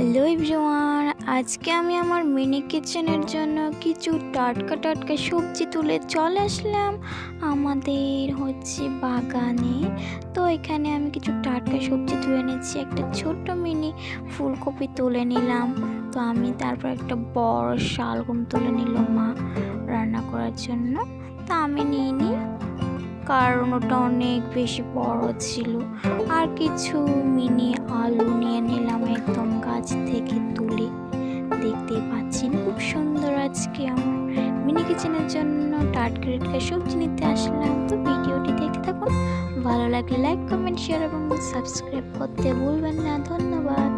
Hello everyone, আজকে আমি আমার মিনি কিচেনের জন্য কিছু টাটকা টাটকা সবজি তুলে চলে আসলাম আমাদের বাগানে। তো এখানে আমি কিছু টাটকা সবজি তুলে নিচ্ছি। একটা ছোট্ট মিনি ফুলকপি তুলে নিলাম। তো আমি তারপর একটা বড় শালগম তুলে নিল মা রান্না করার জন্য। তা আমি নিয়ে নিই, কারণ ওটা অনেক বেশি বড় ছিল। আর কিছু মিনি আলু নিয়ে নিলাম একদম গাছ থেকে তুলে। দেখতেই পাচ্ছেন খুব সুন্দর আজকে আমার মিনি কিচেনের জন্য টাটকা টাটকা সবজি নিতে আসলাম। তো ভিডিওটি দেখতে থাকুন, ভালো লাগলে লাইক কমেন্ট শেয়ার এবং সাবস্ক্রাইব করতে ভুলবেন না। ধন্যবাদ।